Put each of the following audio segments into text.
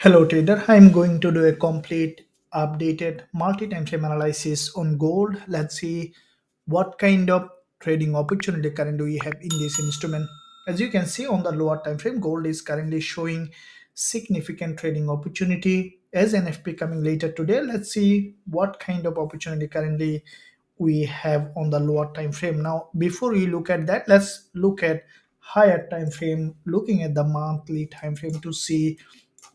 Hello trader, I'm going to do a complete updated multi-time frame analysis on gold. Let's see what kind of trading opportunity currently we have in this instrument. As you can see on the lower time frame, gold is currently showing significant trading opportunity as NFP coming later today. Let's see what kind of opportunity currently we have on the lower time frame. Now before we look at that, let's look at higher time frame, looking at the monthly time frame to see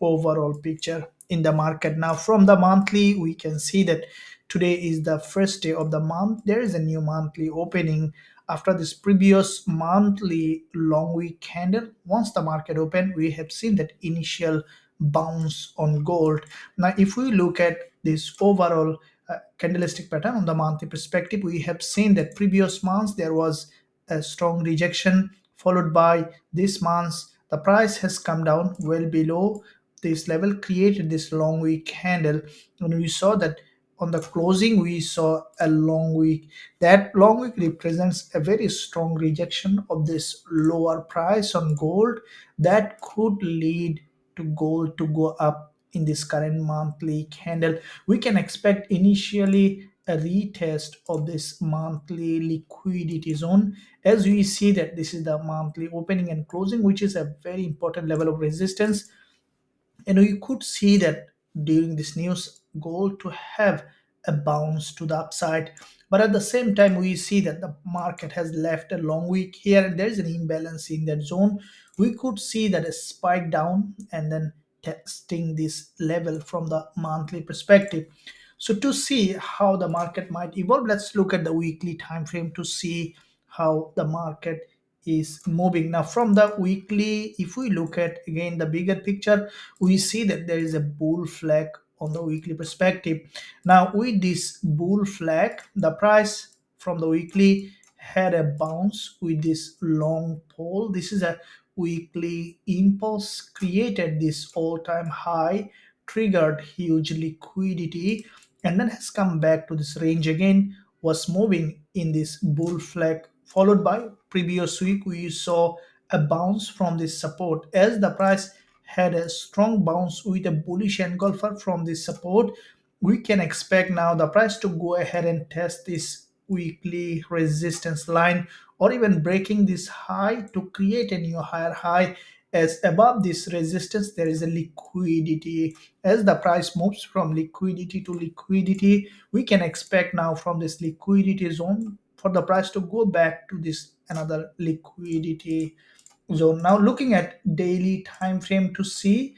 overall picture in the market. Now from the monthly we can see that today is the first day of the month. There is a new monthly opening after this previous monthly long week candle. Once the market opened, we have seen that initial bounce on gold. Now if we look at this overall candlestick pattern on the monthly perspective, we have seen that previous months there was a strong rejection, followed by this month the price has come down well below this level, created this long week candle, and we saw that on the closing we saw a long week. That long week represents a very strong rejection of this lower price on gold that could lead to gold to go up in this current monthly candle. We can expect initially a retest of this monthly liquidity zone, as we see that this is the monthly opening and closing, which is a very important level of resistance. And you could see that during this news goal to have a bounce to the upside, but at the same time we see that the market has left a long week here and there is an imbalance in that zone. We could see that a spike down and then testing this level from the monthly perspective. So to see how the market might evolve, let's look at the weekly time frame to see how the market is moving. Now from the weekly, if we look at again the bigger picture, we see that there is a bull flag on the weekly perspective. Now with this bull flag, the price from the weekly had a bounce with this long pole. This is a weekly impulse, created this all-time high, triggered huge liquidity, and then has come back to this range again, was moving in this bull flag, followed by previous week we saw a bounce from this support as the price had a strong bounce with a bullish engulfer from this support. We can expect now the price to go ahead and test this weekly resistance line, or even breaking this high to create a new higher high, as above this resistance there is a liquidity. As the price moves from liquidity to liquidity, we can expect now from this liquidity zone for the price to go back to this another liquidity zone. Now looking at daily time frame to see,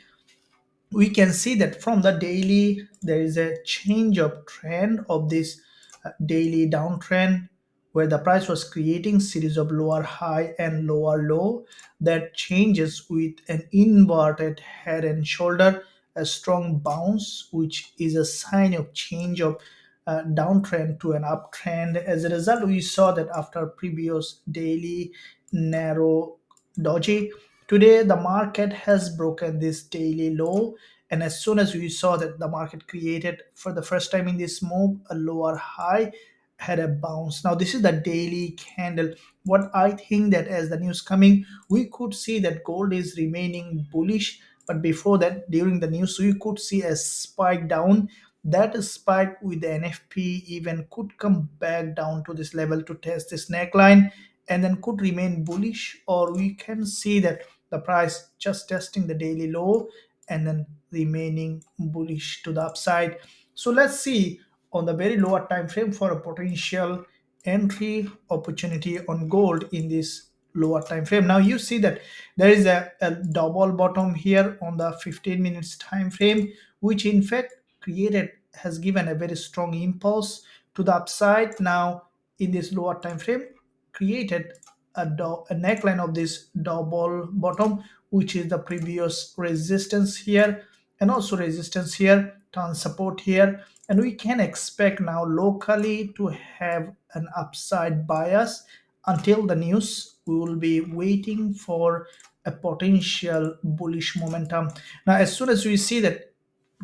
we can see that from the daily there is a change of trend of this daily downtrend, where the price was creating series of lower high and lower low that changes with an inverted head and shoulder, a strong bounce which is a sign of change of downtrend to an uptrend. As a result, we saw that after previous daily narrow doji, today the market has broken this daily low, and as soon as we saw that the market created for the first time in this move a lower high, had a bounce. Now this is the daily candle. What I think that as the news coming, we could see that gold is remaining bullish, but before that during the news we could see a spike down. That spike with the NFP even could come back down to this level to test this neckline and then could remain bullish, or we can see that the price just testing the daily low and then remaining bullish to the upside. So let's see on the very lower time frame for a potential entry opportunity on gold in this lower time frame. Now you see that there is a double bottom here on the 15 minutes time frame, which in fact created has given a very strong impulse to the upside. Now in this lower time frame created a neckline of this double bottom, which is the previous resistance here and also resistance here, turn support here, and we can expect now locally to have an upside bias. Until the news, we will be waiting for a potential bullish momentum. Now as soon as we see that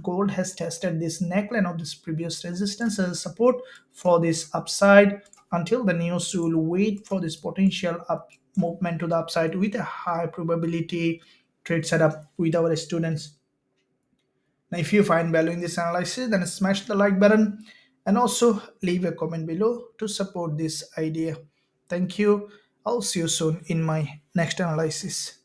gold has tested this neckline of this previous resistance as support for this upside, until the news we will wait for this potential up movement to the upside with a high probability trade setup with our students. Now, if you find value in this analysis, then smash the like button and also leave a comment below to support this idea. Thank you. I'll see you soon in my next analysis.